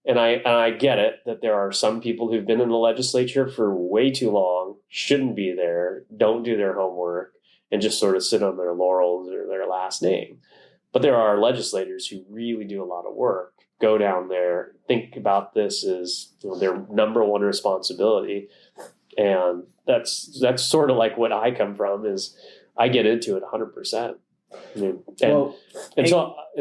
And I get it that there are some people who've been in the legislature for way too long, shouldn't be there, don't do their homework, and just sort of sit on their laurels or their last name. But there are legislators who really do a lot of work, go down there, think about this as their number one responsibility. And that's sort of like what I come from is I get into it 100%.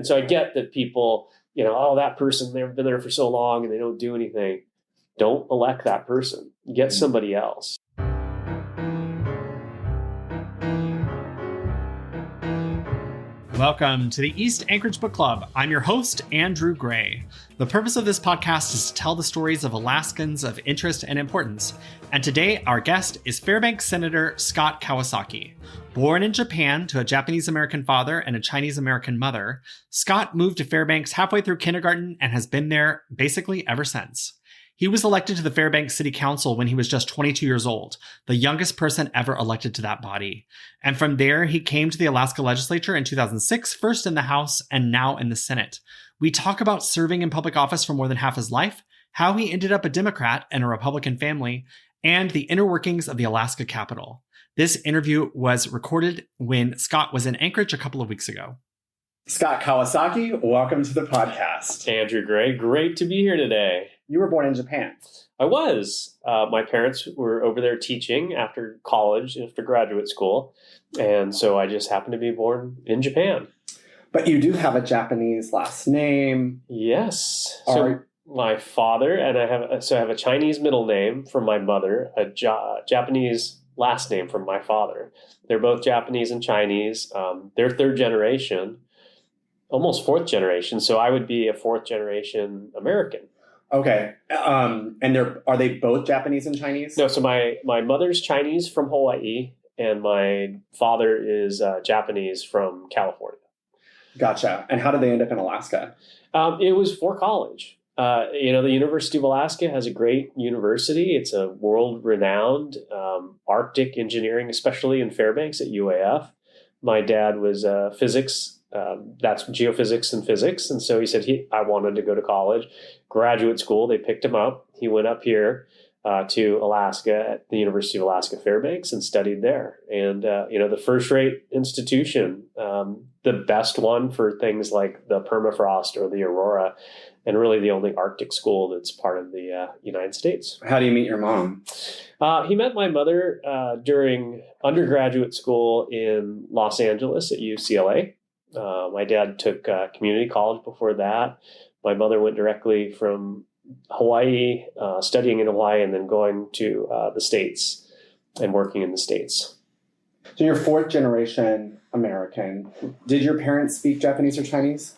So I get that people, that person, they've been there for so long and they don't do anything. Don't elect that person. Get somebody else. Welcome to the East Anchorage Book Club. I'm your host, Andrew Gray. The purpose of this podcast is to tell the stories of Alaskans of interest and importance. And today, our guest is Fairbanks Senator Scott Kawasaki. Born in Japan to a Japanese-American father and a Chinese-American mother, Scott moved to Fairbanks halfway through kindergarten and has been there basically ever since. He was elected to the Fairbanks City Council when he was just 22 years old, the youngest person ever elected to that body. And from there, he came to the Alaska legislature in 2006, first in the House and now in the Senate. We talk about serving in public office for more than half his life, how he ended up a Democrat in a Republican family, and the inner workings of the Alaska Capitol. This interview was recorded when Scott was in Anchorage a couple of weeks ago. Scott Kawasaki, welcome to the podcast. Andrew Gray, great to be here today. You were born in Japan. I was. My parents were over there teaching after college, after graduate school. And so I just happened to be born in Japan. But you do have a Japanese last name. Yes. So my father, and I have a Chinese middle name from my mother, a Japanese last name from my father. They're both Japanese and Chinese. They're third generation, almost fourth generation. So I would be a fourth generation American. Okay. And are they both Japanese and Chinese? No, so my mother's Chinese from Hawaii, and my father is Japanese from California. Gotcha. And how did they end up in Alaska? It was for college. The University of Alaska has a great university. It's a world-renowned Arctic engineering, especially in Fairbanks at UAF. My dad was physics. That's geophysics and physics. And so he said I wanted to go to college. Graduate school, they picked him up. He went up here to Alaska at the University of Alaska Fairbanks and studied there. And, the first-rate institution, the best one for things like the permafrost or the aurora, and really the only Arctic school that's part of the United States. How do you meet your mom? He met my mother during undergraduate school in Los Angeles at UCLA. My dad took community college before that. My mother went directly from Hawaii, studying in Hawaii, and then going to the States and working in the States. So you're fourth generation American. Did your parents speak Japanese or Chinese?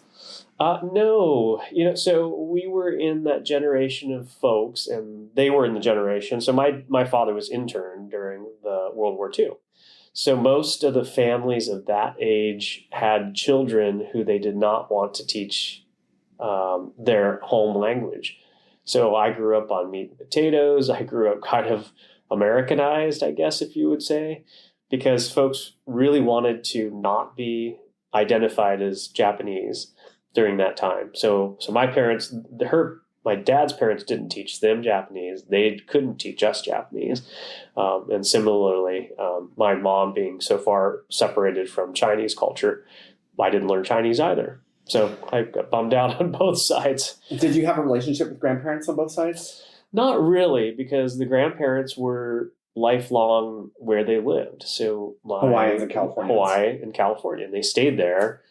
No. So we were in that generation of folks, and they were in the generation. So my father was interned during the World War II. So most of the families of that age had children who they did not want to teach their home language. So I grew up on meat and potatoes. I grew up kind of Americanized, I guess, if you would say, because folks really wanted to not be identified as Japanese during that time. So my parents, my dad's parents didn't teach them Japanese. They couldn't teach us Japanese. And similarly, my mom being so far separated from Chinese culture, I didn't learn Chinese either. So I got bummed out on both sides. Did you have a relationship with grandparents on both sides? Not really, because the grandparents were lifelong where they lived. So Hawaiians and Californians. Hawaii and California. And they stayed there.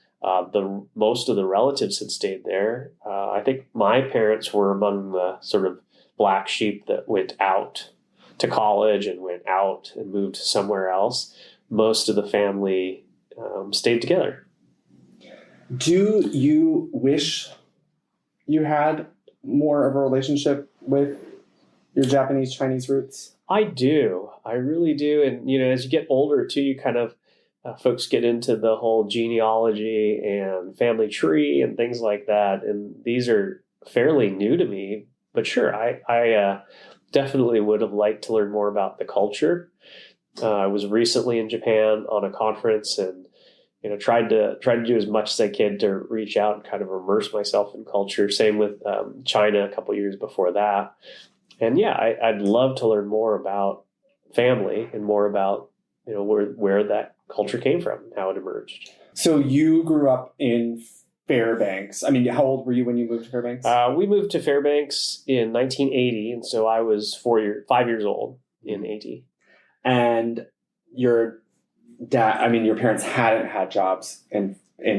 Most of the relatives had stayed there. I think my parents were among the sort of black sheep that went out to college and went out and moved somewhere else. Most of the family stayed together. Do you wish you had more of a relationship with your Japanese-Chinese roots? I do. I really do. And, as you get older, too, you kind of folks get into the whole genealogy and family tree and things like that. And these are fairly new to me. But sure, I definitely would have liked to learn more about the culture. I was recently in Japan on a conference, and tried to do as much as I could to reach out and kind of immerse myself in culture. Same with China a couple years before that. And yeah, I'd love to learn more about family and more about where that culture came from, how it emerged. So you grew up in Fairbanks. I mean, how old were you when you moved to Fairbanks? We moved to Fairbanks in 1980, and so I was 5 years old in 80. And your your parents hadn't had jobs in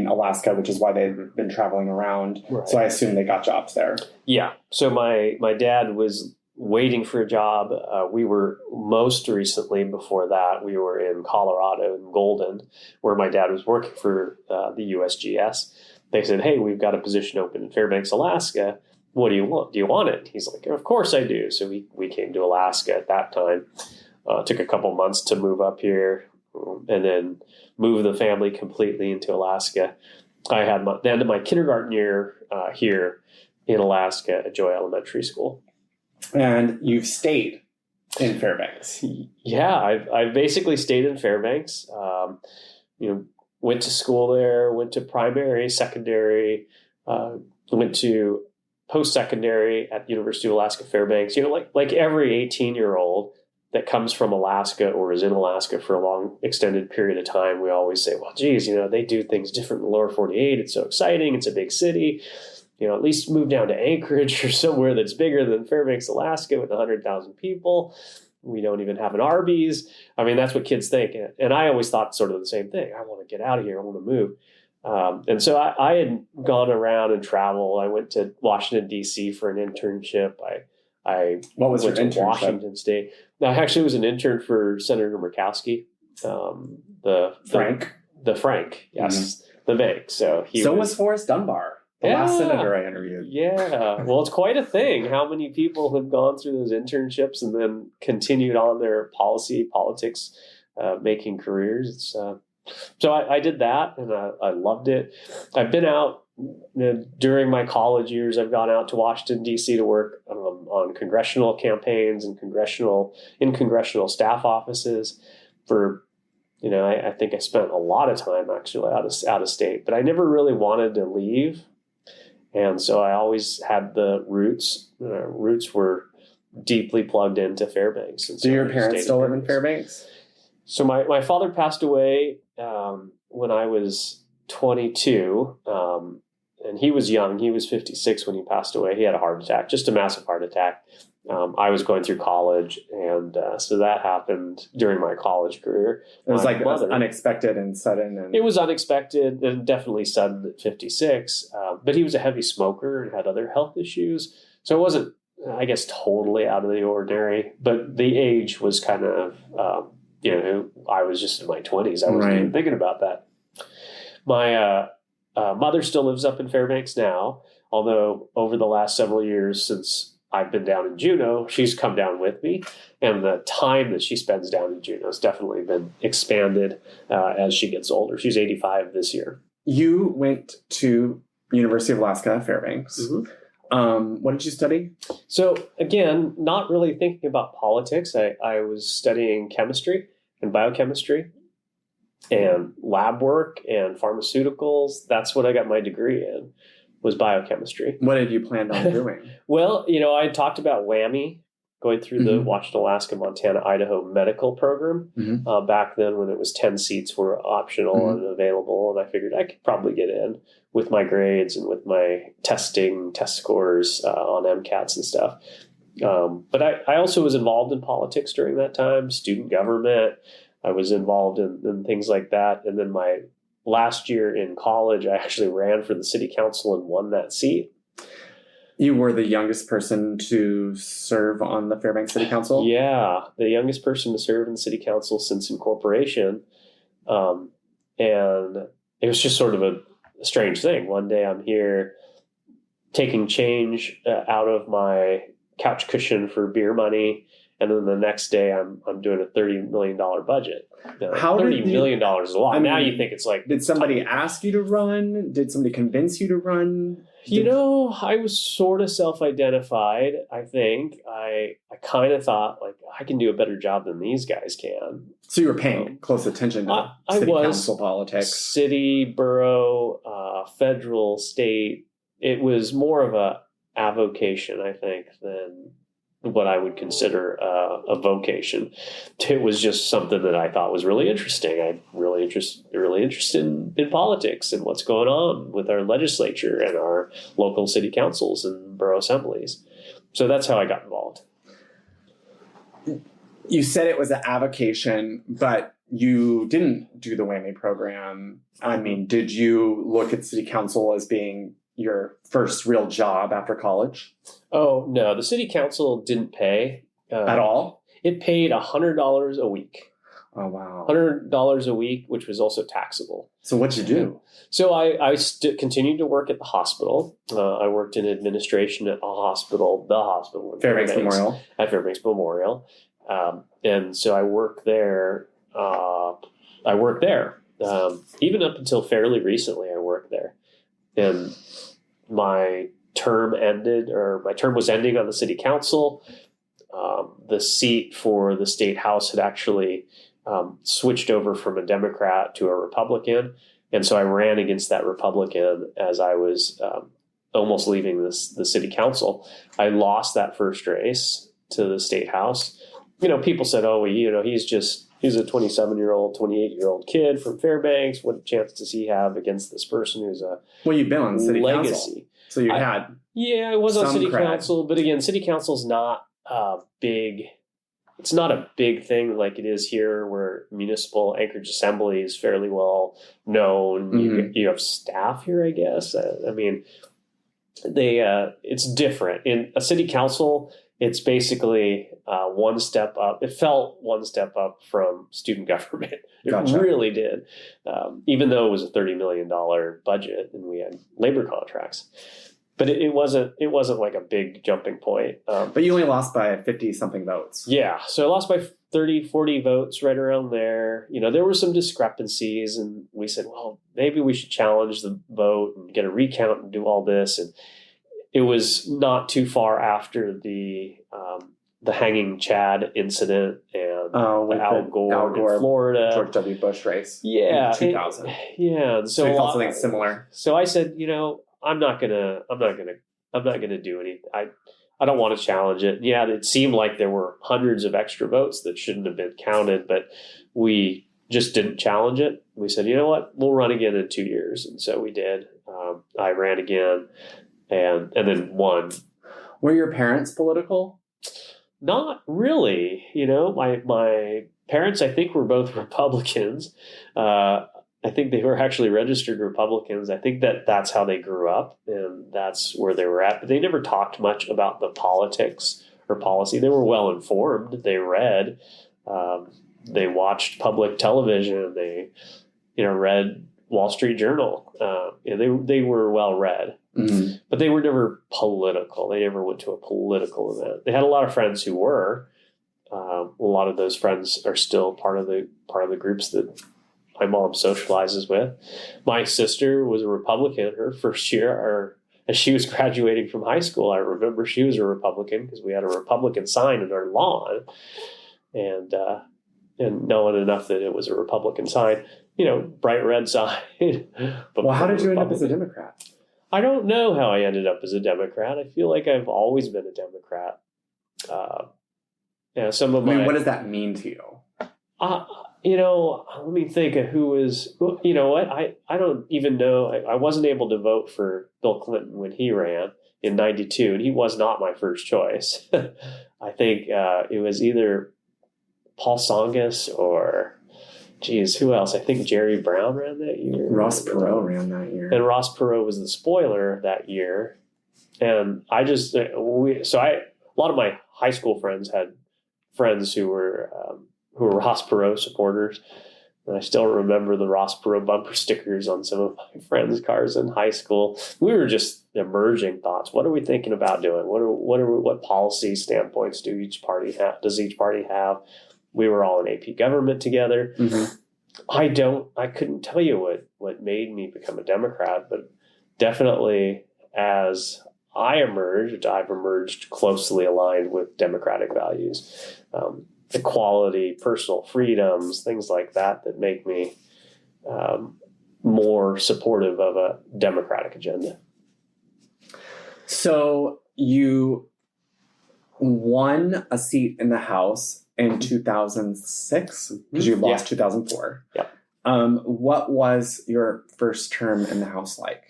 Alaska, which is why they'd been traveling around. Right. So I assume they got jobs there. Yeah. So my dad was waiting for a job. We were most recently before that, we were in Colorado in Golden, where my dad was working for the USGS. They said, "Hey, we've got a position open in Fairbanks, Alaska. What do you want? Do you want it?" He's like, "Of course I do." So we came to Alaska at that time. Took a couple months to move up here and then move the family completely into Alaska. I had the end of my kindergarten year here in Alaska at Joy Elementary School. And you've stayed in Fairbanks. Yeah, I've basically stayed in Fairbanks. Went to school there, went to primary, secondary, went to post-secondary at the University of Alaska Fairbanks. Like every 18-year-old that comes from Alaska or is in Alaska for a long extended period of time, we always say, well, geez, they do things different in the lower 48. It's so exciting. It's a big city. At least move down to Anchorage or somewhere that's bigger than Fairbanks, Alaska with 100,000 people. We don't even have an Arby's. I mean, that's what kids think. And I always thought sort of the same thing. I want to get out of here. I want to move. And so I had gone around and traveled. I went to Washington, D.C. for an internship. What was went your to internship? Washington State. I actually was an intern for Senator Murkowski, Frank? The Frank, yes, the bank. So was Forrest Dunbar. The last senator I interviewed. Yeah. Well, it's quite a thing. How many people have gone through those internships and then continued on their politics, making careers? So I did that, and I loved it. I've been out during my college years. I've gone out to Washington, D.C. to work on congressional campaigns and congressional staff offices for, I think I spent a lot of time actually out of state, but I never really wanted to leave. And so I always had the roots. Roots were deeply plugged into Fairbanks. And so Do your parents still live in Fairbanks? So my father passed away when I was 22, and he was young. He was 56 when he passed away. He had a heart attack, just a massive heart attack. I was going through college, and so that happened during my college career. It was unexpected and sudden. It was unexpected and definitely sudden at 56, but he was a heavy smoker and had other health issues. So it wasn't, I guess, totally out of the ordinary, but the age was kind of, I was just in my 20s. I wasn't even thinking about that. My mother still lives up in Fairbanks now, although over the last several years since I've been down in Juneau, she's come down with me, and the time that she spends down in Juneau has definitely been expanded as she gets older. She's 85 this year. You went to University of Alaska Fairbanks. Mm-hmm. What did you study? So again, not really thinking about politics. I was studying chemistry and biochemistry and lab work and pharmaceuticals. That's what I got my degree in, was biochemistry. What had you planned on doing? Well, I talked about WAMI, going through the Washington, Alaska, Montana, Idaho medical program. Back then when it was 10 seats were optional and available. And I figured I could probably get in with my grades and with my test scores on MCATs and stuff. But I also was involved in politics during that time, student government. I was involved in things like that. And then my last year in college, I actually ran for the city council and won that seat. You were the youngest person to serve on the Fairbanks City Council? Yeah, the youngest person to serve in the city council since incorporation. And it was just sort of a strange thing. One day I'm here taking change out of my couch cushion for beer money, And then the next day, I'm doing a $30 million budget. How did $30 million is a lot. I mean, now you think it's like... Did somebody ask you to run? Did somebody convince you to run? I was sort of self-identified, I think. I kind of thought, like, I can do a better job than these guys can. So you were paying close attention to city council politics. City, borough, federal, state. It was more of a avocation, I think, than what I would consider a vocation. It was just something that I thought was really interesting. I'm really interested in politics and what's going on with our legislature and our local city councils and borough assemblies. So that's how I got involved. You said it was an avocation, but you didn't do the WAMI program. I mean, did you look at city council as being your first real job after college? Oh, no. The city council didn't pay. At all? It paid $100 a week. Oh, wow. $100 a week, which was also taxable. So what'd you do? So I continued to work at the hospital. I worked in administration at the hospital in Fairbanks Memorial. At Fairbanks Memorial. And so I worked there. Even up until fairly recently, I worked there. And my term was ending on the city council. The seat for the state house had actually switched over from a Democrat to a Republican. And so I ran against that Republican as I was almost leaving the city council. I lost that first race to the state house. People said, oh, he's a 27-year-old, 28-year-old kid from Fairbanks. What chance does he have against this person who's a Well, you've been on city legacy? Council, so you had I was on city cred. council, but again, city council's not big. It's not a big thing like it is here, where municipal Anchorage assembly is fairly well known. Mm-hmm. You have staff here, I guess. I mean, it's different in a city council. It's basically one step up. It felt one step up from student government. It Gotcha. really did. Even though it was a $30 million budget and we had labor contracts, but it wasn't like a big jumping point. But you only lost by 50 something votes. Yeah. So I lost by 30, 40 votes, right around there. There were some discrepancies, and we said, well, maybe we should challenge the vote and get a recount and do all this. And it was not too far after the hanging Chad incident and Al Gore in Florida, George W. Bush race. Yeah, in 2000. And So you felt something similar. So I said, I'm not gonna do anything. I don't want to challenge it. Yeah, it seemed like there were hundreds of extra votes that shouldn't have been counted, but we just didn't challenge it. We said, you know what, we'll run again in 2 years, and so we did. I ran again. And then won. Were your parents political? Not really. My parents, I think, were both Republicans. I think they were actually registered Republicans. I think that's how they grew up, and that's where they were at. But they never talked much about the politics or policy. They were well informed. They read. They watched public television. They, read Wall Street Journal. They were well read. Mm-hmm. But they were never political. They never went to a political event. They had a lot of friends who were. A lot of those friends are still part of the groups that my mom socializes with. My sister was a Republican her first year, or as she was graduating from high school. I remember she was a Republican because we had a Republican sign in our lawn, and knowing enough that it was a Republican sign, bright red sign. Well, how did you end up as a Democrat? I don't know how I ended up as a Democrat. I feel like I've always been a Democrat. What does that mean to you? Let me think of who was. You know what? I don't even know. I wasn't able to vote for Bill Clinton when he ran in '92, and he was not my first choice. I think it was either Paul Tsongas or. Geez, who else? I think Jerry Brown ran that year. Ross Perot ran that year. And Ross Perot was the spoiler that year. And a lot of my high school friends had friends who were Ross Perot supporters. And I still remember the Ross Perot bumper stickers on some of my friends' cars in high school. We were just emerging thoughts. What are we thinking about doing? What policy standpoints does each party have? We were all in AP government together. Mm-hmm. I couldn't tell you what made me become a Democrat, but definitely as I've emerged closely aligned with democratic values. Equality, personal freedoms, things like that make me more supportive of a democratic agenda. So you won a seat in the House in 2006 because you lost 2004. Yeah. What was your first term in the House like?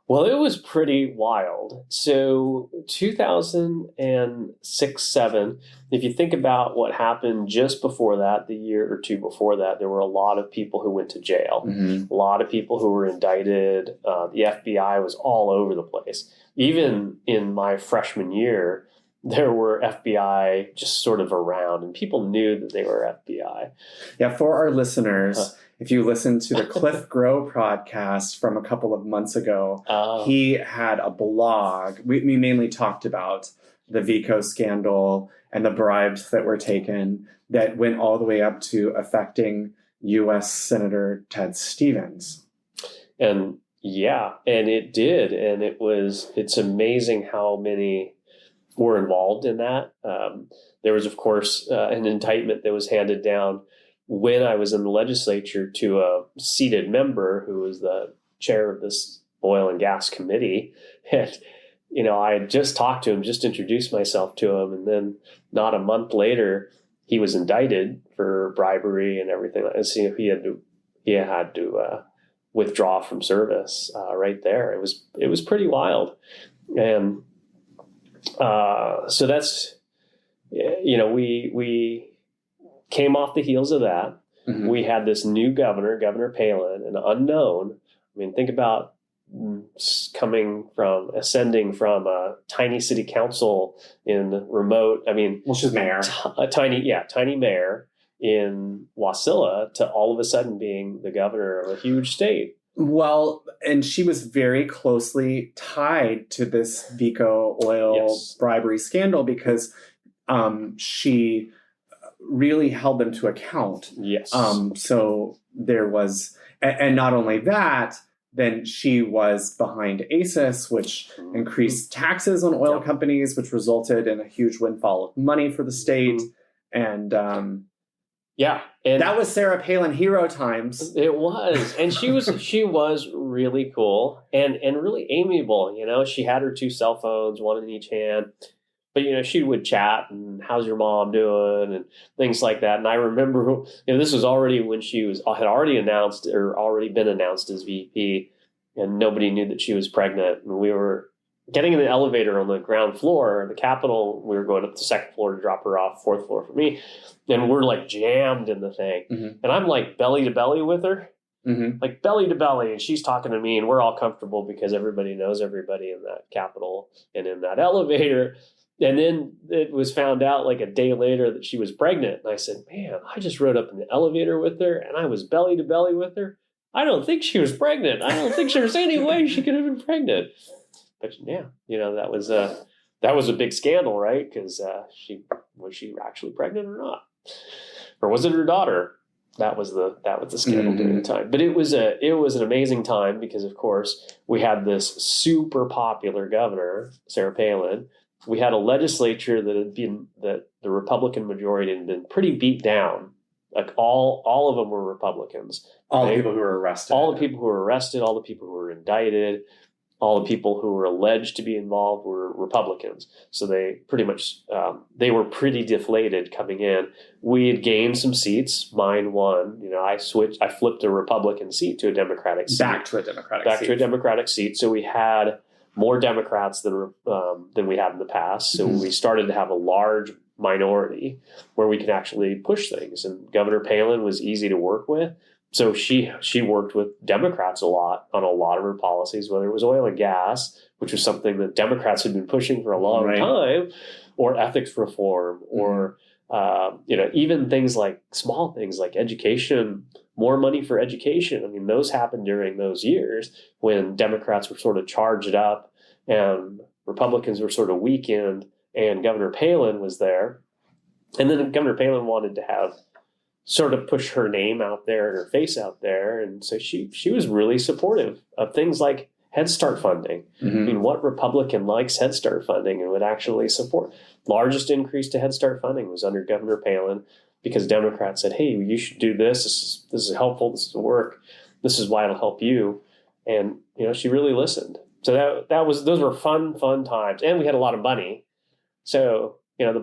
Well, it was pretty wild. So 2006-07, if you think about what happened just before that, the year or two before that, there were a lot of people who went to jail, Mm-hmm. a lot of people who were indicted. The FBI was all over the place. Even in my freshman year, there were FBI just sort of around, and people knew that they were FBI. Yeah, for our listeners, if you listen to the Cliff Grow podcast from a couple of months ago, he had a blog. We mainly talked about the Vico scandal and the bribes that were taken that went all the way up to affecting U.S. Senator Ted Stevens. And it did. And it's amazing how many were involved in that. There was, of course, an indictment that was handed down when I was in the legislature to a seated member who was the chair of this oil and gas committee. And, I had just talked to him, just introduced myself to him. And then not a month later, he was indicted for bribery and everything. So, he had to withdraw from service right there. It was pretty wild. And so that's, we came off the heels of that. Mm-hmm. We had this new governor, Governor Palin, an unknown. I mean, think about ascending from a tiny city council in remote, she's mayor. Tiny mayor in Wasilla to all of a sudden being the governor of a huge state. Well, and she was very closely tied to this Vico oil bribery scandal because she really held them to account. Yes. So there was, and not only that, then she was behind ACIS, which increased taxes on oil companies, which resulted in a huge windfall of money for the state. And and that was Sarah Palin hero times. It was, and she was really cool and really amiable. She had her two cell phones, one in each hand. But, she would chat and how's your mom doing and things like that. And I remember, this was already when she had already announced or already been announced as VP, and nobody knew that she was pregnant. And we were getting in the elevator on the ground floor, the Capitol. We were going up to the second floor to drop her off, fourth floor for me. And we're like jammed in the thing. Mm-hmm. And I'm like belly to belly with her. Mm-hmm. Like belly to belly, and she's talking to me, and we're all comfortable because everybody knows everybody in that Capitol and in that elevator. And then it was found out like a day later that she was pregnant. And I said, man, I just rode up in the elevator with her and I was belly to belly with her. I don't think she was pregnant. I don't think there was any way she could have been pregnant. But that was a big scandal, right? Because was she actually pregnant or not? Or was it her daughter? That was the scandal during the time. But it was an amazing time because, of course, we had this super popular governor, Sarah Palin. We had a legislature that the Republican majority had been pretty beat down. Like all of them were Republicans. All the people who were arrested. All the people who were arrested, all the people who were indicted, all the people who were alleged to be involved were Republicans. So they pretty much, they were pretty deflated coming in. We had gained some seats. Mine won. I flipped a Republican seat to a Democratic seat. Back to a Democratic seat. So we had more Democrats than we had in the past. So we started to have a large minority where we can actually push things. And Governor Palin was easy to work with. So she worked with Democrats a lot on a lot of her policies, whether it was oil and gas, which was something that Democrats had been pushing for a long time, or ethics reform, or Even things like small things like education, more money for education. I mean, those happened during those years when Democrats were sort of charged up and Republicans were sort of weakened, and Governor Palin was there. And then Governor Palin wanted to have sort of push her name out there and her face out there. And so she was really supportive of things like Head Start funding. Mm-hmm. I mean, what Republican likes Head Start funding and would actually support? Largest increase to Head Start funding was under Governor Palin, because Democrats said, hey, you should do this. This is helpful. This is work. This is why it'll help you. And, she really listened. So those were fun times. And we had a lot of money. So, the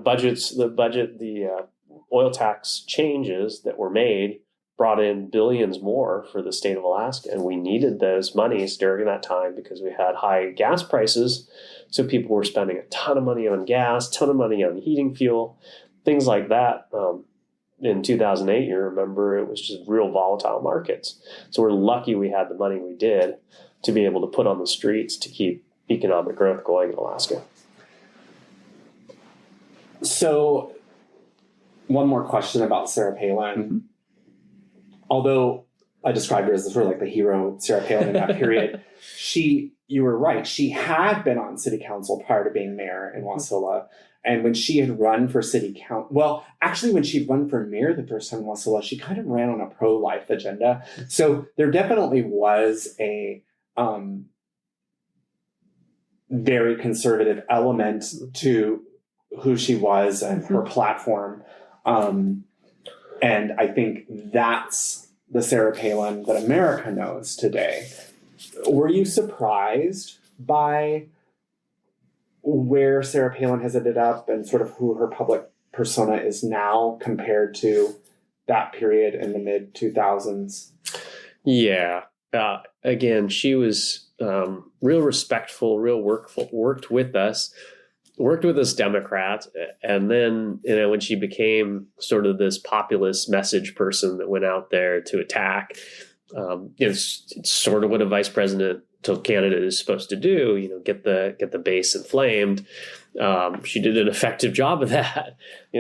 oil tax changes that were made brought in billions more for the state of Alaska. And we needed those monies during that time because we had high gas prices. So people were spending a ton of money on gas, ton of money on heating fuel, things like that. In 2008, you remember, it was just real volatile markets. So we're lucky we had the money we did to be able to put on the streets to keep economic growth going in Alaska. So one more question about Sarah Palin. Mm-hmm. Although I described her as sort of like the hero, Sarah Palin, in that period, you were right. She had been on city council prior to being mayor in Wasilla. And when she had run for city council, when she'd run for mayor the first time in Wasilla, she kind of ran on a pro-life agenda. So there definitely was a very conservative element to who she was and her platform. And I think that's the Sarah Palin that America knows today. Were you surprised by where Sarah Palin has ended up and sort of who her public persona is now compared to that period in the mid-2000s? Yeah. Again, she was real respectful, real worked with us Democrats. And then, when she became sort of this populist message person that went out there to attack, it's sort of what a vice presidential candidate is supposed to do, get the base inflamed. She did an effective job of that,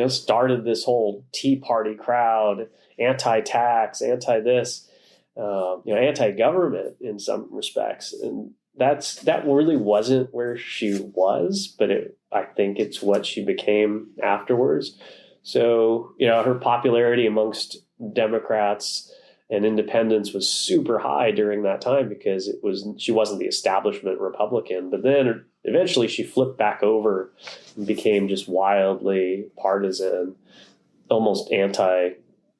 started this whole Tea Party crowd, anti-tax, anti-this, anti-government in some respects. And that really wasn't where she was, but I think it's what she became afterwards. So, her popularity amongst Democrats and independents was super high during that time because she wasn't the establishment Republican. But then eventually she flipped back over and became just wildly partisan, almost an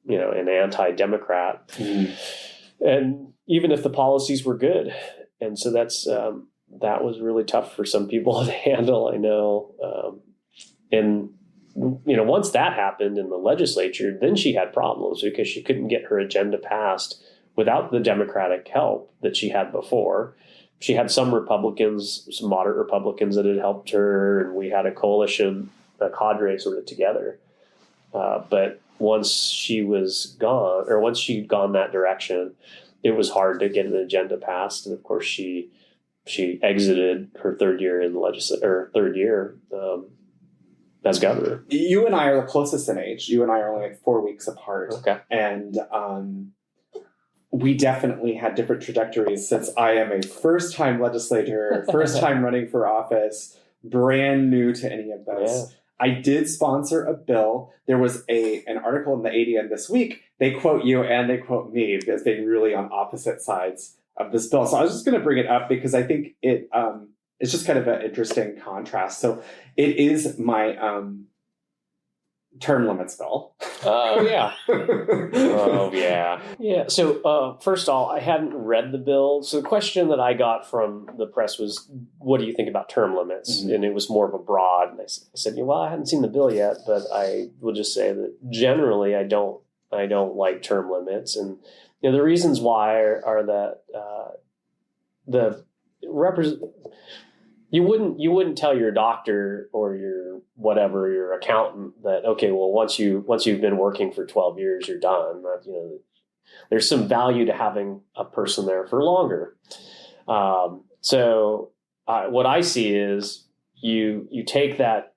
anti-Democrat. Mm. And even if the policies were good. And so that was really tough for some people to handle, I know. Once that happened in the legislature, then she had problems because she couldn't get her agenda passed without the Democratic help that she had before. She had some Republicans, some moderate Republicans that had helped her, and we had a coalition, a cadre sort of together. But once she was gone, or once she'd gone that direction, it was hard to get an agenda passed. And of course, she exited her third year in the legislature, as governor. You and I are the closest in age. You and I are only like 4 weeks apart. Okay. And we definitely had different trajectories since I am a first-time legislator, first time running for office, brand new to any of this. Yeah. I did sponsor a bill. There was an article in the ADN this week. They quote you and they quote me because they're really on opposite sides of this bill. So I was just going to bring it up because I think it's just kind of an interesting contrast. So it is my term limits bill. Oh, yeah. Oh, yeah. Yeah. So first of all, I hadn't read the bill. So the question that I got from the press was, what do you think about term limits? Mm-hmm. And it was more of a broad. And I said, well, I hadn't seen the bill yet, but I will just say that generally I don't like term limits. And the reasons why are that you wouldn't tell your doctor or your accountant that, okay, well, once you've been working for 12 years, you're done. There's some value to having a person there for longer. So what I see is you take that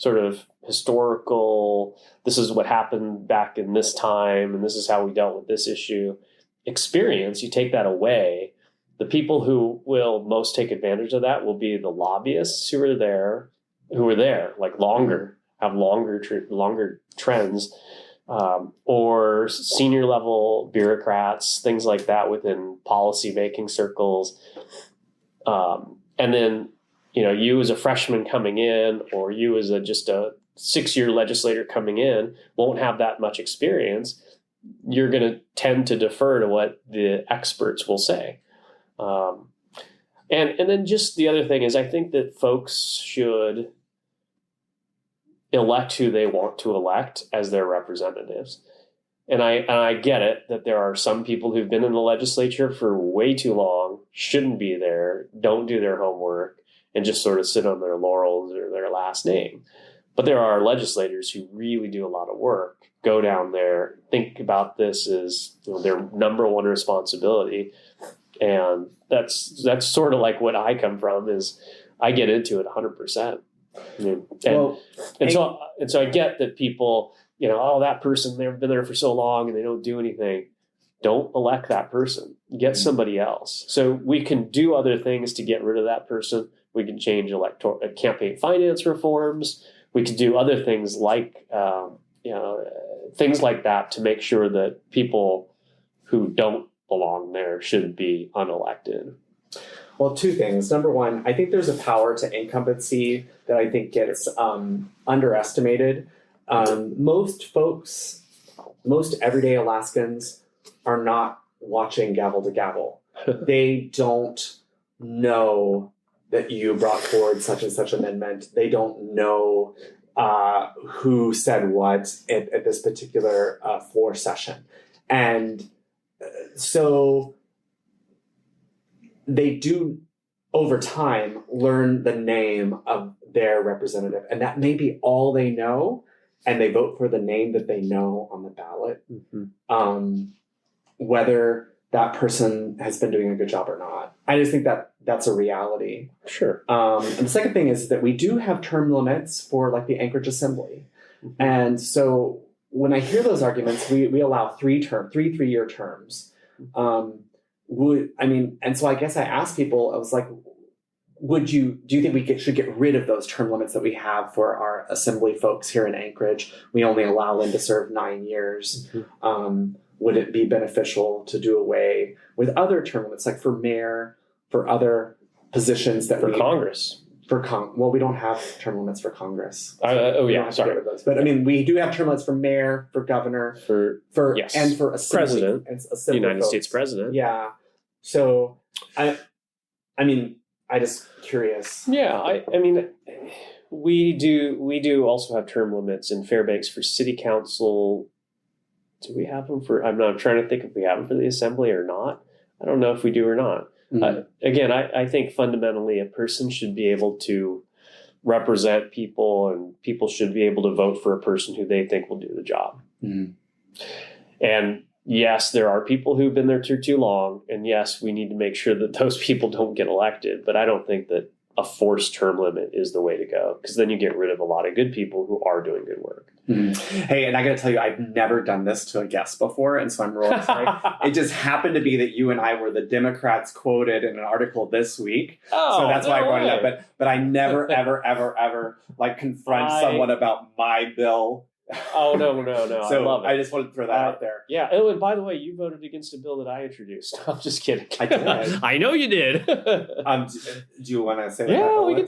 sort of historical, this is what happened back in this time, and this is how we dealt with this issue experience, you take that away, the people who will most take advantage of that will be the lobbyists who are there, like have longer trends, or senior level bureaucrats, things like that within policy making circles. And then, you as a freshman coming in, or you as just a 6-year legislator coming in, won't have that much experience. You're going to tend to defer to what the experts will say. And then just the other thing is, I think that folks should elect who they want to elect as their representatives. And I get it that there are some people who've been in the legislature for way too long, shouldn't be there, don't do their homework, and just sort of sit on their laurels or their last name. But there are legislators who really do a lot of work, go down there, think about this as their number one responsibility. And that's sort of like what I come from, is I get into it 100%. So I get that people, that person, they've been there for so long and they don't do anything. Don't elect that person. Get somebody else. So we can do other things to get rid of that person. We can change campaign finance reforms. We could do other things like, things like that to make sure that people who don't belong there shouldn't be unelected. Well, two things. Number one, I think there's a power to incumbency that I think gets underestimated. Most everyday Alaskans are not watching gavel to gavel. They don't know that you brought forward such and such amendment. They don't know who said what at this particular floor session. And so they do, over time, learn the name of their representative. And that may be all they know, and they vote for the name that they know on the ballot. Mm-hmm. Whether that person has been doing a good job or not. I just think that that's a reality. Sure. And the second thing is that we do have term limits for like the Anchorage Assembly. Mm-hmm. And so when I hear those arguments, we allow 3-year terms. And so I guess I asked people, I was like, do you think we should get rid of those term limits that we have for our assembly folks here in Anchorage? We only allow them to serve 9 years. Mm-hmm. Would it be beneficial to do away with other term limits, like for mayor, for other positions that Congress? Well, we don't have term limits for Congress. Sorry. But I mean, we do have term limits for mayor, for governor, and for assembly, president, United States president. Yeah. So, I mean, I just curious. Yeah, I mean, we do also have term limits in Fairbanks for city council. Do we have them for? I'm trying to think if we have them for the assembly or not. I don't know if we do or not. Mm-hmm. Again, I think fundamentally a person should be able to represent people, and people should be able to vote for a person who they think will do the job. Mm-hmm. And yes, there are people who've been there too long, and yes, we need to make sure that those people don't get elected. But I don't think that a forced term limit is the way to go, because then you get rid of a lot of good people who are doing good work. Mm-hmm. Hey, and I got to tell you, I've never done this to a guest before, and so I'm really sorry. It just happened to be that you and I were the Democrats quoted in an article this week, so that's why I brought it up. But I never, ever confront someone about my bill. Oh, no. So I love it. I just wanted to throw that out there. Yeah. Oh, and by the way, you voted against a bill that I introduced. I'm just kidding. I did. I know you did. Do you want to say that?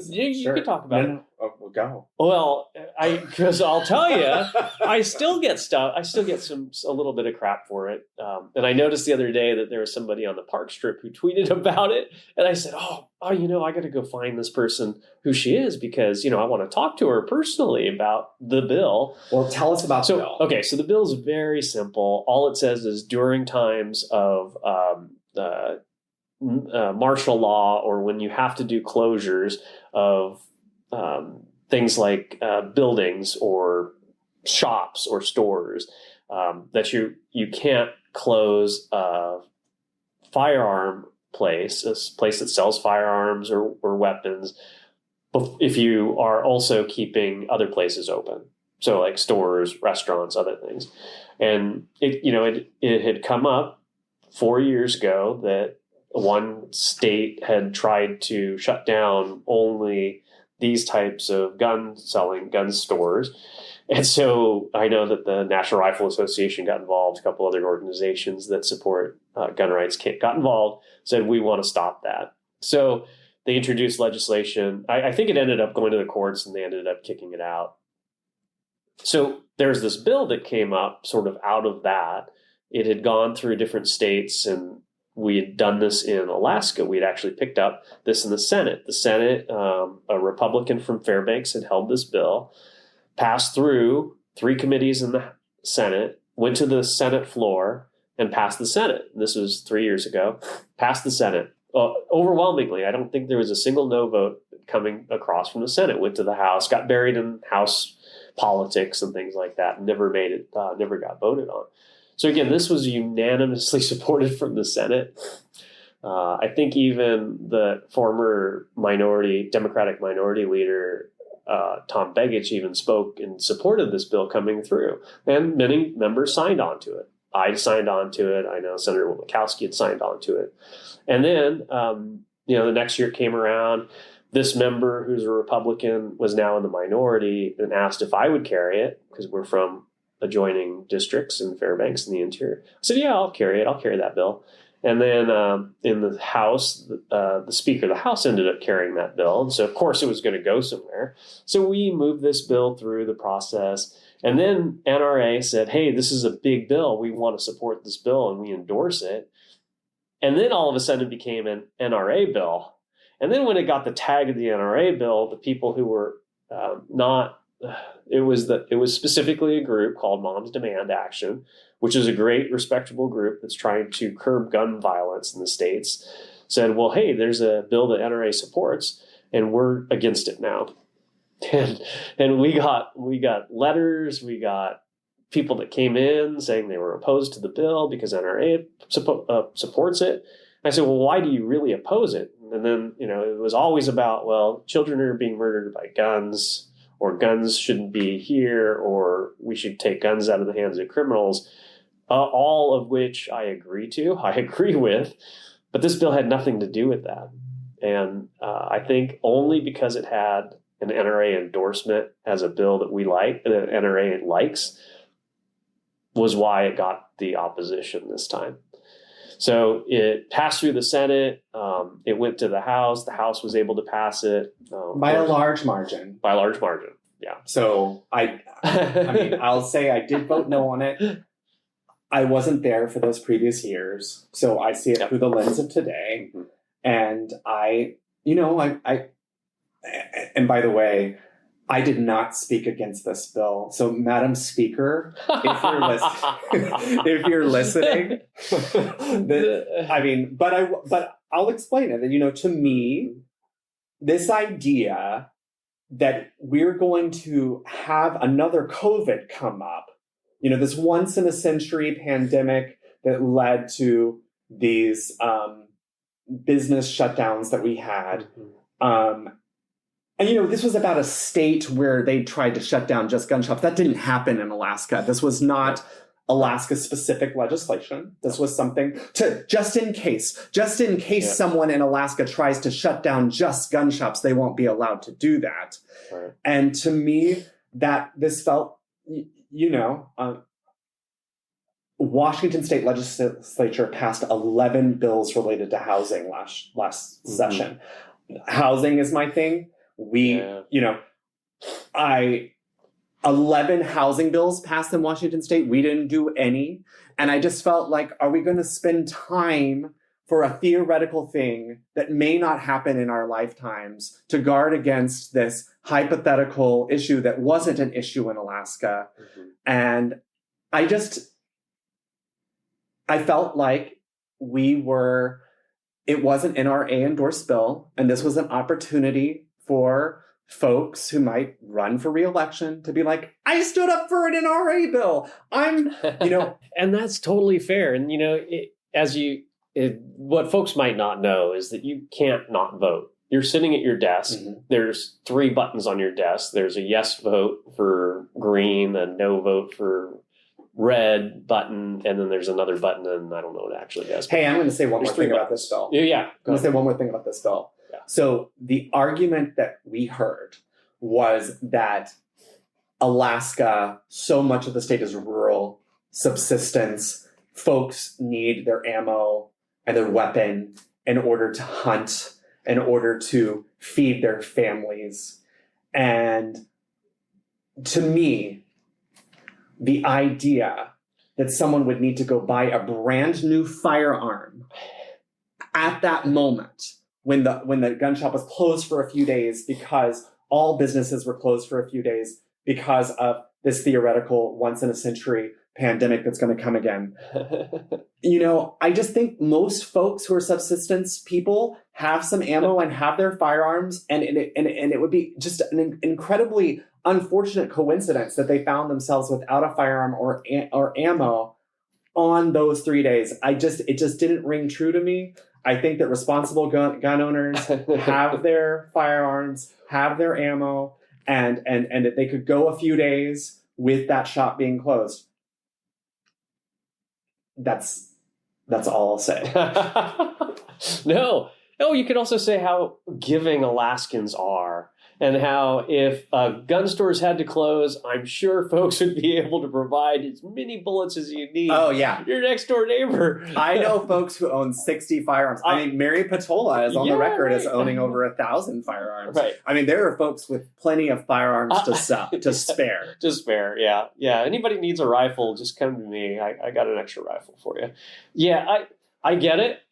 Yeah, you can talk about it. Oh, we'll go. Well, because I'll tell you, I still get stuff. I still get a little bit of crap for it. And I noticed the other day that there was somebody on the park strip who tweeted about it. And I said, I got to go find this person who she is, because, I want to talk to her personally about the bill. Well, tell us about the bill. Okay, so the bill is very simple. All it says is during times of martial law, or when you have to do closures of things like buildings or shops or stores, that you can't close a firearm place, a place that sells firearms or weapons, if you are also keeping other places open. So like stores, restaurants, other things. And it had come up 4 years ago that one state had tried to shut down only these types of gun stores. And so I know that the National Rifle Association got involved, a couple other organizations that support gun rights got involved, said we want to stop that. So they introduced legislation. I think it ended up going to the courts and they ended up kicking it out. So there's this bill that came up sort of out of that. It had gone through different states, and we had done this in Alaska. We had actually picked up this in the Senate. The Senate, a Republican from Fairbanks had held this bill, passed through 3 committees in the Senate, went to the Senate floor, and passed the Senate. This was 3 years ago. Passed the Senate. Overwhelmingly, I don't think there was a single no vote coming across from the Senate. Went to the House, got buried in House politics and things like that, never made it, never got voted on. So again, this was unanimously supported from the Senate. I think even the former Democratic minority leader, Tom Begich, even spoke in support of this bill coming through. And many members signed on to it. I signed on to it. I know Senator Kawasaki had signed on to it. And then, the next year came around. This member, who's a Republican, was now in the minority and asked if I would carry it because we're from adjoining districts in Fairbanks in the interior. I said, yeah, I'll carry it. I'll carry that bill. And then in the House, the Speaker of the House ended up carrying that bill. And so, of course, it was going to go somewhere. So we moved this bill through the process. And then NRA said, hey, this is a big bill. We want to support this bill, and we endorse it. And then all of a sudden it became an NRA bill. And then when it got the tag of the NRA bill, the people who were it was specifically a group called Moms Demand Action, which is a great, respectable group that's trying to curb gun violence in the states, said, well, hey, there's a bill that NRA supports, and we're against it now. And we got letters, we got people that came in saying they were opposed to the bill because NRA supports it. I said, well, why do you really oppose it? And then, it was always about, well, children are being murdered by guns, or guns shouldn't be here, or we should take guns out of the hands of criminals, all of which I agree with. But this bill had nothing to do with that. And I think only because it had an NRA endorsement as a bill that that NRA likes, was why it got the opposition this time. So it passed through the Senate. It went to the House. The House was able to pass it by a large margin. By a large margin, yeah. So I mean, I'll say I did vote no on it. I wasn't there for those previous years, so I see it through the lens of today. Mm-hmm. And and by the way, I did not speak against this bill. So, Madam Speaker, if you're listening, but I'll explain it. To me, this idea that we're going to have another COVID come up, this once in a century pandemic that led to these business shutdowns that we had. Mm-hmm. And, this was about a state where they tried to shut down just gun shops. That didn't happen in Alaska. This was not Alaska-specific legislation. This was something just in case someone in Alaska tries to shut down just gun shops, they won't be allowed to do that. Right. And to me, this felt, Washington State Legislature passed 11 bills related to housing last session. Housing is my thing. 11 housing bills passed in Washington State. We didn't do any. And I just felt like, are we going to spend time for a theoretical thing that may not happen in our lifetimes to guard against this hypothetical issue that wasn't an issue in Alaska? Mm-hmm. And I felt like it wasn't an NRA endorsed bill, and this was an opportunity for folks who might run for re-election to be like, I stood up for an NRA bill. And that's totally fair. And, what folks might not know is that you can't not vote you're sitting at your desk. Mhm. There's 3 buttons on your desk. There's a yes vote for green, a no vote for red button, and then there's another button, and I don't know what it actually does. Hey, I'm going to say one There's more 3 thing about buttons. this bill. Yeah. I'm going to say one more thing about this bill. Yeah. So the argument that we heard was that Alaska, so much of the state is rural, subsistence. Folks need their ammo and their weapon in order to hunt, in order to feed their families. And to me, the idea that someone would need to go buy a brand new firearm at that moment when the gun shop was closed for a few days because all businesses were closed for a few days because of this theoretical once in a century pandemic that's going to come again. I just think most folks who are subsistence people have some ammo and have their firearms, and it would be just an incredibly unfortunate coincidence that they found themselves without a firearm or ammo on those 3 days. It just didn't ring true to me. I think that responsible gun owners have their firearms, have their ammo, and that they could go a few days with that shop being closed. That's all I'll say. No, you could also say how giving Alaskans are, and how if gun stores had to close, I'm sure folks would be able to provide as many bullets as you need. Oh, yeah. Your next door neighbor. I know folks who own 60 firearms. I mean, Mary Patola is on the record as owning over 1,000 firearms. Right. I mean, there are folks with plenty of firearms to spare. To spare, yeah. Yeah, anybody needs a rifle, just come to me. I got an extra rifle for you. Yeah, I get it.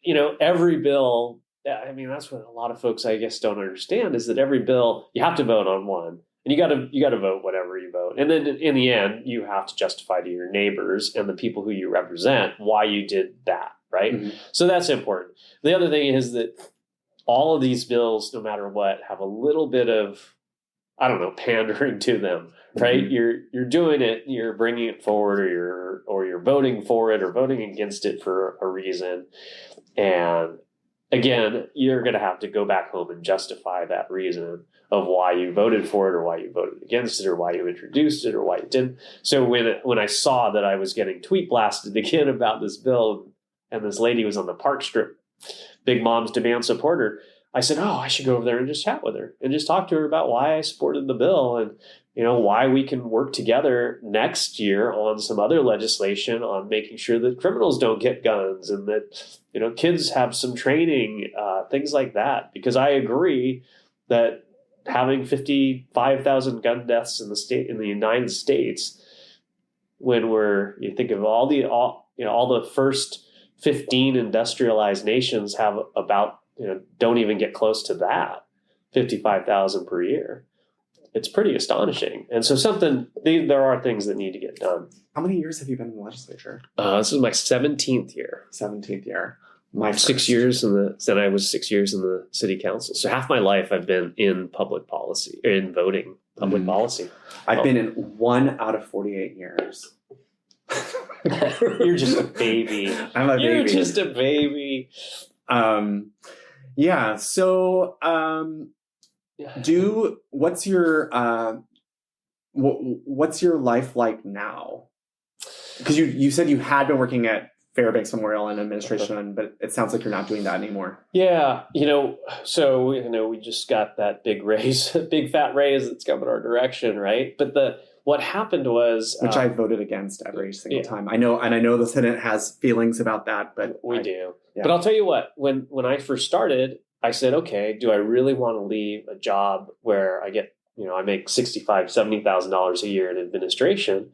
Every bill... I mean, that's what a lot of folks, I guess, don't understand is that every bill, you have to vote on one. And you got to vote whatever you vote. And then in the end, you have to justify to your neighbors and the people who you represent why you did that, right? Mm-hmm. So that's important. The other thing is that all of these bills, no matter what, have a little bit of, pandering to them, right? Mm-hmm. You're doing it, you're bringing it forward, or you're voting for it or voting against it for a reason. And again, you're going to have to go back home and justify that reason of why you voted for it or why you voted against it or why you introduced it or why you didn't. So when I saw that I was getting tweet blasted again about this bill and this lady was on the park strip, Big Mom's Demand supporter, I said, I should go over there and just chat with her and just talk to her about why I supported the bill and why we can work together next year on some other legislation on making sure that criminals don't get guns and that, kids have some training, things like that. Because I agree that having 55,000 gun deaths in the United States, when you think of all the first 15 industrialized nations have about, don't even get close to that, 55,000 per year. It's pretty astonishing. And so there are things that need to get done. How many years have you been in the legislature? This is my 17th year. 17th year. My 6 years then I was 6 years in the city council. So half my life I've been in public policy, in voting public policy. I've been in 1 out of 48 years. You're just a baby. I'm a baby. You're just a baby. Yeah. So, what's your life like now? Because you said you had been working at Fairbanks Memorial and Administration, but it sounds like you're not doing that anymore. Yeah, we just got that big fat raise that's coming our direction, right? But what happened was, which I voted against every single time. I know the Senate has feelings about that, but we do. Yeah. But I'll tell you what, when I first started, I said, okay, do I really want to leave a job where I get, I make $65,000, $70,000 a year in administration,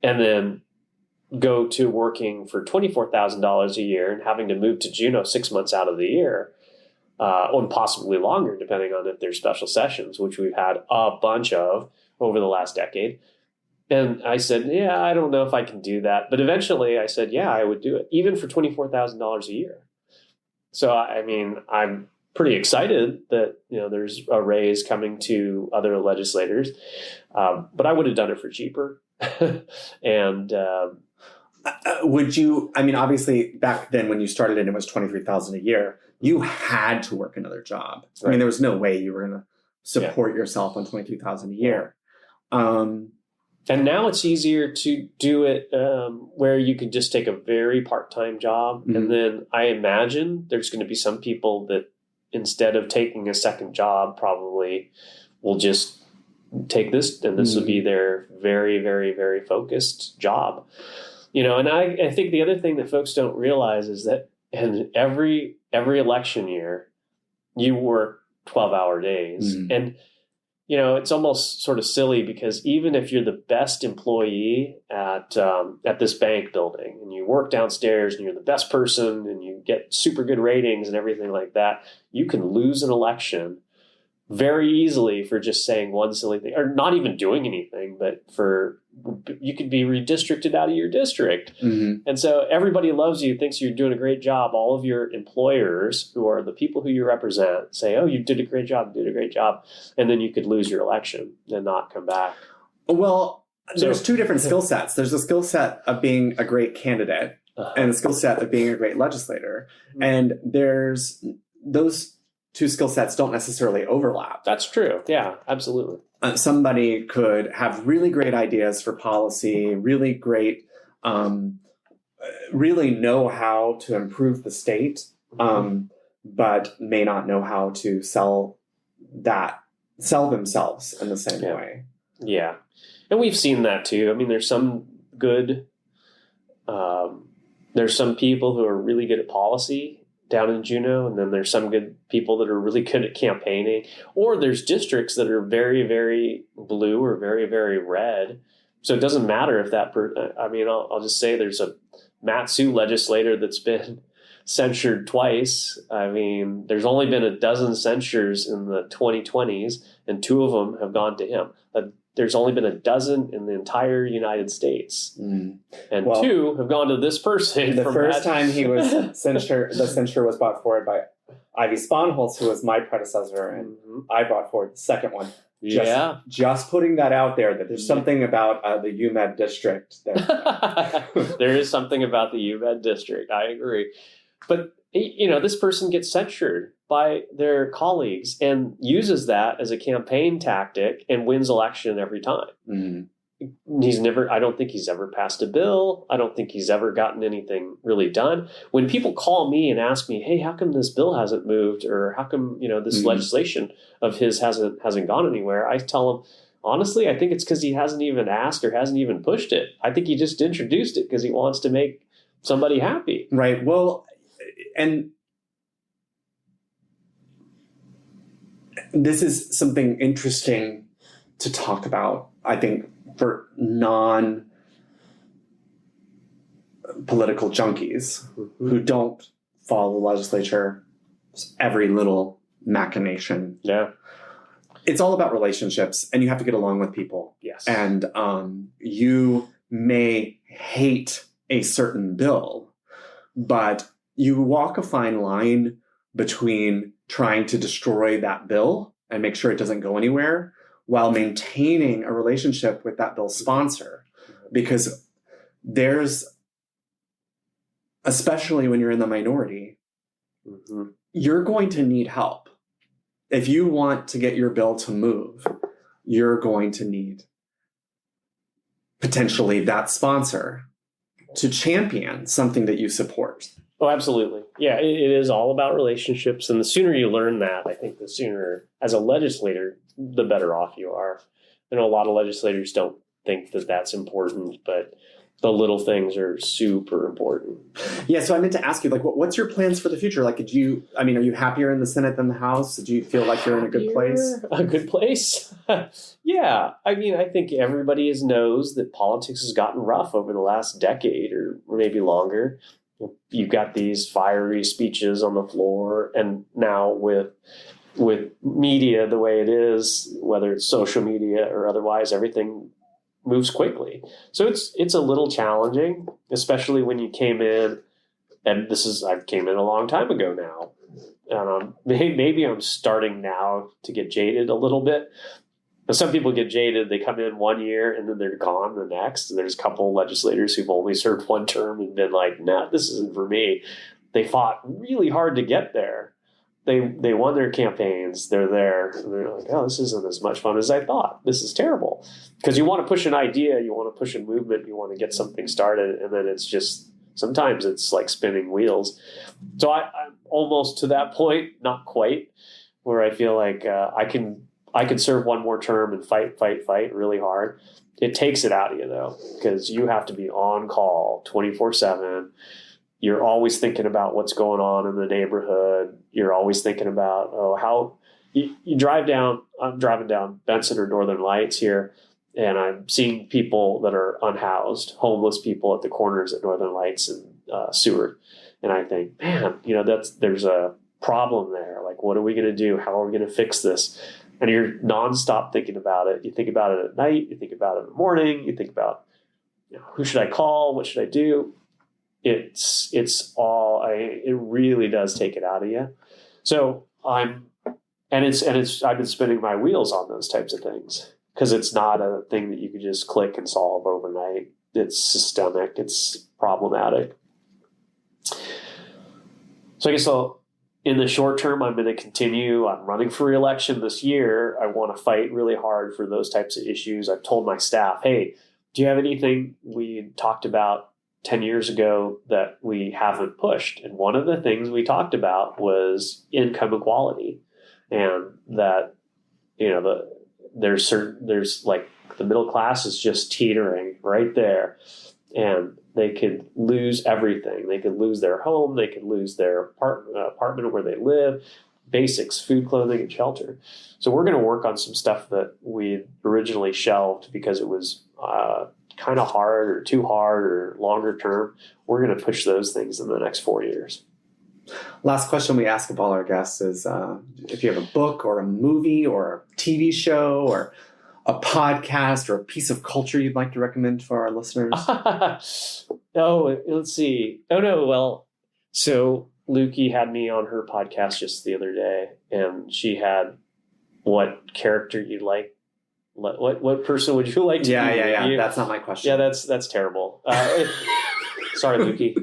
and then go to working for $24,000 a year and having to move to Juneau 6 months out of the year, or possibly longer, depending on if there's special sessions, which we've had a bunch of over the last decade. And I said, yeah, I don't know if I can do that. But eventually I said, yeah, I would do it, even for $24,000 a year. So, I mean, I'm pretty excited that, there's a raise coming to other legislators. But I would have done it for cheaper. And would you, I mean, obviously back then when you started it was $23,000 a year. you had to work another job. I mean, there was no way you were going to support yourself on $22,000 a year. And now it's easier to do it where you can just take a very part-time job. Mm-hmm. And then I imagine there's going to be some people that instead of taking a second job probably will just take this, and this will be their very, very, very focused job. You know, and I think the other thing that folks don't realize is that in every election year, you work 12-hour days. Mm-hmm. And you know, it's almost sort of silly because even if you're the best employee at this bank building and you work downstairs and you're the best person and you get super good ratings and everything like that, you can lose an election very easily for just saying one silly thing, or not even doing anything, but you could be redistricted out of your district. Mm-hmm. And so everybody loves you, thinks you're doing a great job. All of your employers, who are the people who you represent, say, oh, you did a great job, And then you could lose your election and not come back. Well, there's two different skill sets. There's a skill set of being a great candidate and a skill set of being a great legislator. Mm-hmm. And there's those two skill sets don't necessarily overlap. That's true. Yeah, absolutely. Somebody could have really great ideas for policy, really great, really know how to improve the state, but may not know how to sell themselves in the same way. Yeah. And we've seen that too. I mean, there's some people who are really good at policy down in Juneau, and then there's some good people that are really good at campaigning, or there's districts that are very, very blue or very, very red. So it doesn't matter if I'll just say there's a Mat-Su legislator that's been censured twice. I mean, there's only been a dozen censures in the 2020s, and 2 of them have gone to him. There's only been a dozen in the entire United States. And 2 have gone to this person. The first time he was censured, the censure was brought forward by Ivy Sponholz, who was my predecessor, and I brought forward the second one. Just putting that out there, that there's something about the UMed district. There is something about the UMed district. I agree. But, you know, this person gets censured by their colleagues and uses that as a campaign tactic and wins election every time. Mm-hmm. I don't think he's ever passed a bill. I don't think he's ever gotten anything really done. When people call me and ask me, hey, how come this bill hasn't moved? Or how come, you know, this legislation of his hasn't gone anywhere? I tell them, honestly, I think it's because he hasn't even asked or hasn't even pushed it. I think he just introduced it because he wants to make somebody happy. Right. Well, and this is something interesting to talk about, I think, for non-political junkies who don't follow the legislature, every little machination. Yeah. It's all about relationships, and you have to get along with people. Yes. And you may hate a certain bill, but you walk a fine line between trying to destroy that bill and make sure it doesn't go anywhere while maintaining a relationship with that bill's sponsor. Because especially when you're in the minority, you're going to need help. If you want to get your bill to move, you're going to need potentially that sponsor to champion something that you support. Oh, absolutely. Yeah, it is all about relationships. And the sooner you learn that, I think the sooner, as a legislator, the better off you are. I know a lot of legislators don't think that that's important, but the little things are super important. Yeah, so I meant to ask you, like, what's your plans for the future? Like, are you happier in the Senate than the House? Do you feel like you're in a good place? A good place? Yeah. I mean, I think everybody knows that politics has gotten rough over the last decade or maybe longer. You've got these fiery speeches on the floor, and now with media the way it is, whether it's social media or otherwise, everything moves quickly. So it's a little challenging, especially when you came in, and I came in a long time ago now. Maybe I'm starting now to get jaded a little bit. But some people get jaded. They come in 1 year and then they're gone the next. And there's a couple of legislators who've only served one term and been like, nah, this isn't for me. they fought really hard to get there. They won their campaigns. They're there. And they're like, oh, this isn't as much fun as I thought. This is terrible. Because you want to push an idea, you want to push a movement, you want to get something started, and then it's just, sometimes it's like spinning wheels. So I'm almost to that point, not quite, where I feel like I can serve one more term and fight really hard. It takes it out of you, though, because you have to be on call 24/7. You're always thinking about what's going on in the neighborhood. You're always thinking about, how you drive down. I'm driving down Benson or Northern Lights here, and I'm seeing people that are unhoused, homeless people at the corners at Northern Lights and Seward. And I think, man, there's a problem there. Like, what are we going to do? How are we going to fix this? And you're nonstop thinking about it. You think about it at night. You think about it in the morning. You think about, who should I call? What should I do? It really does take it out of you. So I've been spinning my wheels on those types of things, because it's not a thing that you can just click and solve overnight. It's systemic. It's problematic. So I guess in the short term, I'm going to continue. I'm running for re-election this year. I want to fight really hard for those types of issues. I've told my staff, hey, do you have anything we talked about 10 years ago that we haven't pushed? And one of the things we talked about was income equality, and that, there's like the middle class is just teetering right there, and they could lose everything. They could lose their home. They could lose their apartment where they live, basics, food, clothing, and shelter. So we're going to work on some stuff that we originally shelved because it was kind of hard or too hard or longer term. We're going to push those things in the next 4 years. Last question we ask of all our guests is if you have a book or a movie or a TV show or a podcast or a piece of culture you'd like to recommend for our listeners. Let's see. Oh, no. Well, so Lukey had me on her podcast just the other day, and she had what character you'd like. What person would you like to be? Yeah. That's not my question. Yeah, that's terrible. Sorry, Lukey.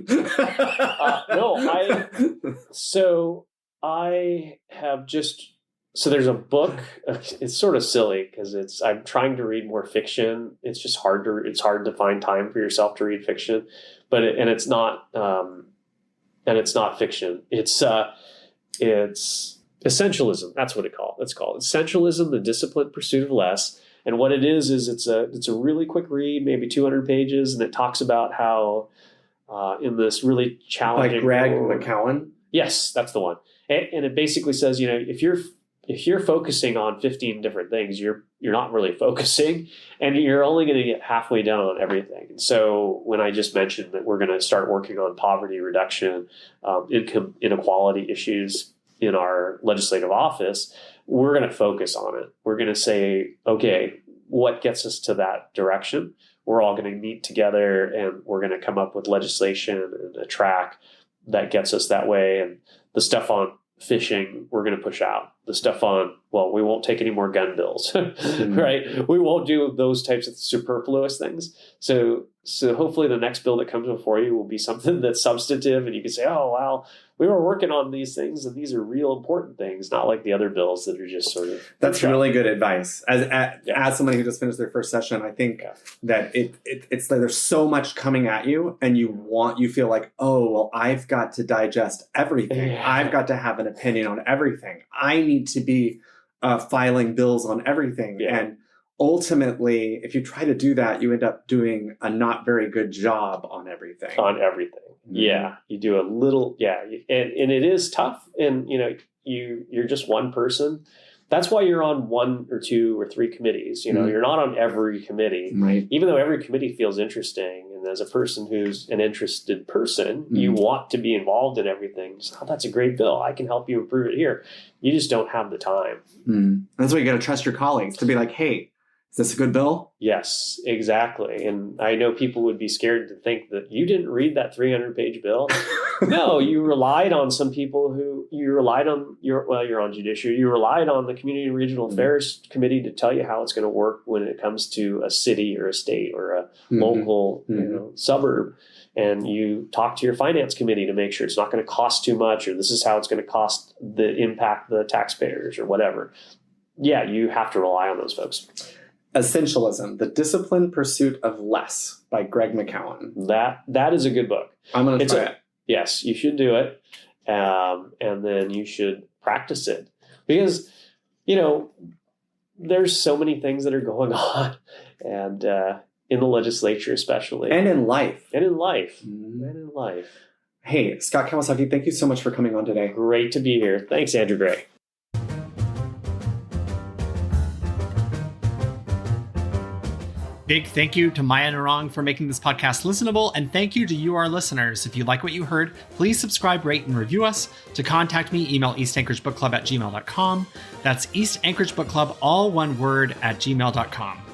So there's a book. It's sort of silly because I'm trying to read more fiction. It's just hard to find time for yourself to read fiction, it's not fiction. It's essentialism. That's what it's called. Essentialism: The Disciplined Pursuit of Less. And what it is it's a really quick read, maybe 200 pages, and it talks about how in this really challenging, like Greg McKeown. Yes, that's the one. And it basically says, if you're focusing on 15 different things, you're not really focusing, and you're only going to get halfway down on everything. And so when I just mentioned that we're going to start working on poverty reduction, income inequality issues in our legislative office, we're going to focus on it. We're going to say, okay, what gets us to that direction? We're all going to meet together, and we're going to come up with legislation and a track that gets us that way. And the stuff on fishing, we're going to push out. The stuff on, we won't take any more gun bills, right? We won't do those types of superfluous things. So hopefully the next bill that comes before you will be something that's substantive, and you can say, oh, wow, we were working on these things, and these are real important things, not like the other bills that are just sort of. That's really good advice. As somebody who just finished their first session, I think that it's like there's so much coming at you, and you feel like, oh, well, I've got to digest everything. Yeah. I've got to have an opinion on everything. I need to be filing bills on everything. Yeah. And ultimately, if you try to do that, you end up doing a not very good job on everything. Mm-hmm. Yeah. You do a little, and it is tough. And, you're just one person. That's why you're on 1 or 2 or 3 committees. You're not on every committee, right? Even though every committee feels interesting. And as a person who's an interested person, you want to be involved in everything. So, that's a great bill. I can help you improve it here. You just don't have the time. That's why you got to trust your colleagues to be like, hey, is this a good bill? Yes, exactly. And I know people would be scared to think that you didn't read that 300-page bill. No, you relied on some people who you're on judiciary. You relied on the Community and Regional Affairs Committee to tell you how it's going to work when it comes to a city or a state or a local suburb. And you talk to your finance committee to make sure it's not going to cost too much, or this is how it's going to cost impact the taxpayers or whatever. Yeah, you have to rely on those folks. Essentialism, The Disciplined Pursuit of Less by Greg McKeown. That is a good book. I'm going to try it. Yes, you should do it. And then you should practice it. Because, there's so many things that are going on. And in the legislature especially. And in life. Hey, Scott Kawasaki, thank you so much for coming on today. Great to be here. Thanks, Andrew Gray. Big thank you to Maya Narang for making this podcast listenable, and thank you to you, our listeners. If you like what you heard, please subscribe, rate, and review us. To contact me, email eastanchoragebookclub@gmail.com. That's East Anchorage Book Club, all one word, @gmail.com.